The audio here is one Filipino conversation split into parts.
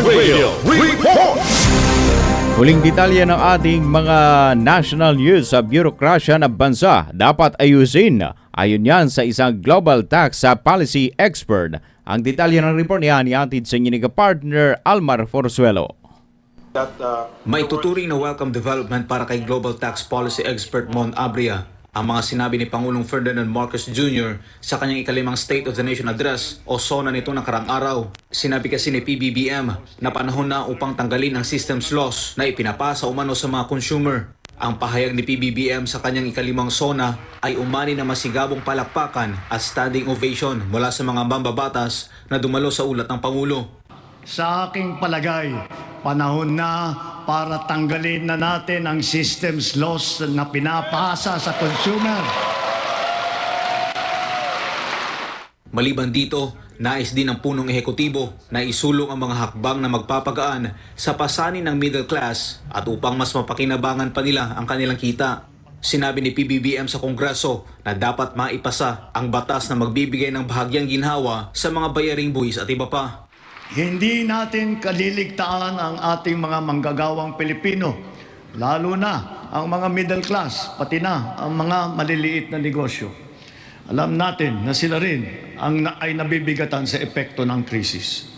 Radio Report! Huling detalye ng ating mga national news sa bureaucracia ng bansa dapat ayusin. Ayon yan sa isang global tax policy expert. Ang detalye ng report niya niatid sa inyo partner Almar Forzuelo. May tuturing na welcome development para kay global tax policy expert Mon Abria ang mga sinabi ni Pangulong Ferdinand Marcos Jr. sa kanyang ikalimang State of the Nation Address o SONA nito nakaraang araw. Sinabi kasi ni PBBM na panahon na upang tanggalin ang systems loss na ipinapasa umano sa mga consumer. Ang pahayag ni PBBM sa kanyang ikalimang SONA ay umani na masigabong palakpakan at standing ovation mula sa mga mambabatas na dumalo sa ulat ng Pangulo. Sa aking palagay, panahon na para tanggalin na natin ang systems loss na pinapasa sa consumer. Maliban dito, nais din ng punong ehekutibo na isulong ang mga hakbang na magpapagaan sa pasanin ng middle class at upang mas mapakinabangan pa nila ang kanilang kita. Sinabi ni PBBM sa Kongreso na dapat maipasa ang batas na magbibigay ng bahagyang ginhawa sa mga bayaring buwis at iba pa. Hindi natin kaliligtaan ang ating mga manggagawang Pilipino, lalo na ang mga middle class, pati na ang mga maliliit na negosyo. Alam natin na sila rin ay nabibigatan sa epekto ng krisis.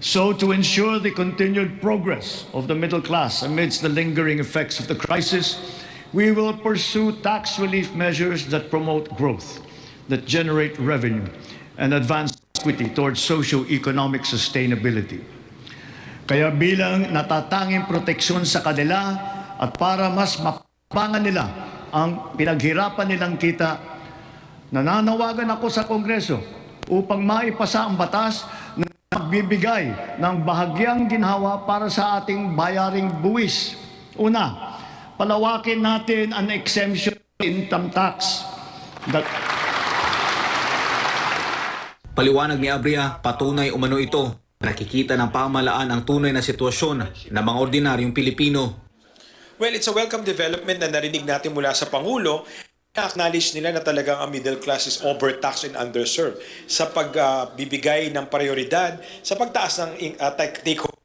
So to ensure the continued progress of the middle class amidst the lingering effects of the crisis, we will pursue tax relief measures that promote growth, that generate revenue, and advance equity towards socio-economic sustainability. Kaya bilang natatanging proteksyon sa kanila at para mas mapangan nila ang pinaghirapan nilang kita, nananawagan ako sa Kongreso upang maipasa ang batas na magbibigay ng bahagyang ginhawa para sa ating bayaring buwis. Una, palawakin natin ang exemption income tax. Paliwanag ni Abria, patunay umano ito. Nakikita ng pamahalaan ang tunay na sitwasyon ng mga ordinaryong Pilipino. Well, it's a welcome development na narinig natin mula sa Pangulo. Na-acknowledge nila na talagang ang middle class is overtaxed and underserved sa pagbibigay ng prioridad sa pagtaas ng take-home.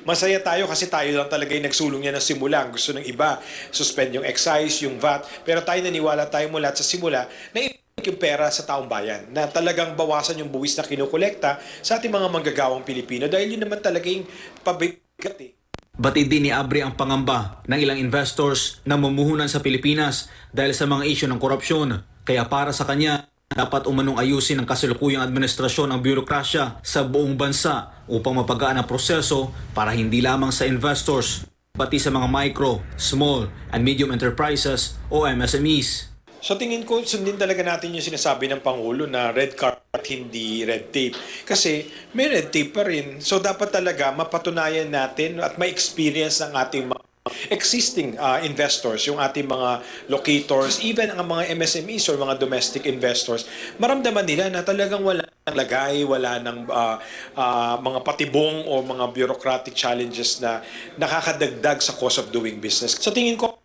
Masaya tayo kasi tayo lang talaga yung nagsulong niya ng simula. Gusto ng iba, suspend yung excise, yung VAT. Pero tayo naniwala tayo mula sa simula na yung pera sa taong bayan, na talagang bawasan yung buwis na kinukolekta sa ating mga manggagawang Pilipino dahil yun naman talaga yung pabigat eh. Batid din ni Abri ang pangamba ng ilang investors na mumuhunan sa Pilipinas dahil sa mga isyu ng korupsyon. Kaya para sa kanya, dapat umanong ayusin ng kasalukuyang administrasyon ang bureaucracia sa buong bansa upang mapagaan ang proseso para hindi lamang sa investors, pati sa mga micro, small, and medium enterprises o MSMEs. So tingin ko, sundin talaga natin yung sinasabi ng Pangulo na red carpet, hindi red tape. Kasi may red tape pa rin. So dapat talaga mapatunayan natin at may experience ng ating mga existing investors, yung ating mga locators, even ang mga MSMEs or mga domestic investors, maramdaman nila na talagang wala ng lagay, wala ng mga patibong o mga bureaucratic challenges na nakakadagdag sa cost of doing business. So tingin ko,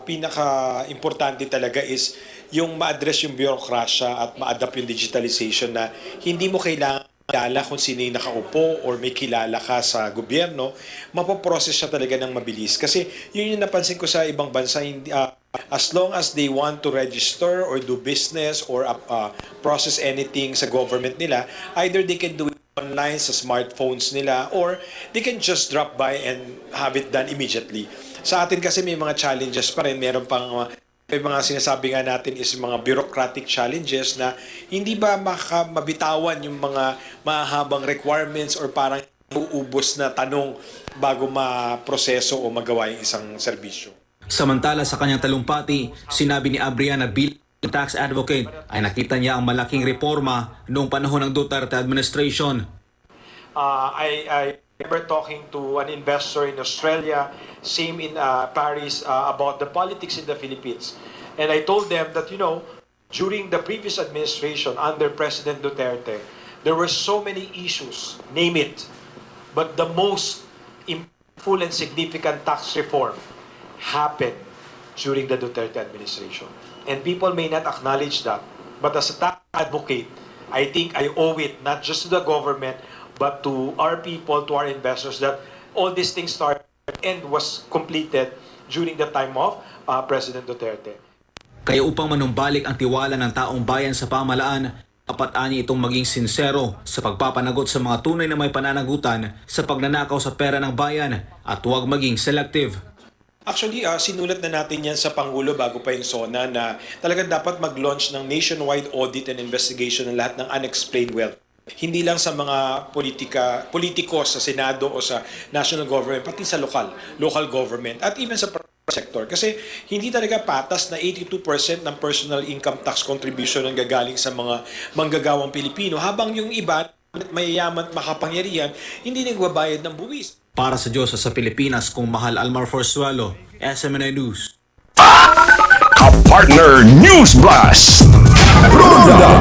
pinaka-importante talaga is yung ma-address yung bureaucracia at ma-adapt yung digitalization na hindi mo kailangan kilala kung sino yung nakaupo or may kilala ka sa gobyerno, mapoprocess siya talaga ng mabilis. Kasi yun yung napansin ko sa ibang bansa, as long as they want to register or do business or process anything sa government nila, either they can do it online sa smartphones nila or they can just drop by and have it done immediately. Sa atin kasi may mga challenges pa rin, meron pang may mga sinasabi nga natin is mga bureaucratic challenges na hindi ba mabitawan yung mga mahabang requirements or parang uubos na tanong bago maproseso o magawa yung isang serbisyo. Samantala sa kanyang talumpati, sinabi ni Abria na bilang tax advocate ay nakita niya ang malaking reforma noong panahon ng Duterte administration. I remember talking to an investor in Australia, same in Paris, about the politics in the Philippines. And I told them that, you know, during the previous administration under President Duterte, there were so many issues, name it. But the most impactful and significant tax reform happened during the Duterte administration. And people may not acknowledge that, but as a tax advocate, I think I owe it not just to the government, but to our people, to our investors, that all these things started and was completed during the time of President Duterte. Kaya upang manumbalik ang tiwala ng taong bayan sa pamahalaan, dapat ani itong maging sinsero sa pagpapanagot sa mga tunay na may pananagutan sa pagnanakaw sa pera ng bayan at huwag maging selective. Actually, sinulat na natin yan sa Pangulo bago pa yung SONA na talagang dapat mag-launch ng nationwide audit and investigation ng lahat ng unexplained wealth. Hindi lang sa mga politiko sa Senado o sa national government, pati sa local government at even sa private sector. Kasi hindi talaga patas na 82% ng personal income tax contribution ang gagaling sa mga manggagawang Pilipino, habang yung iba, mayayaman at makapangyarihan, hindi nagbabayad ng buwis. Para sa Diyos sa Pilipinas, kung Mahal Almar Forzuelo, SMNI News. Partner News Blast. Ronda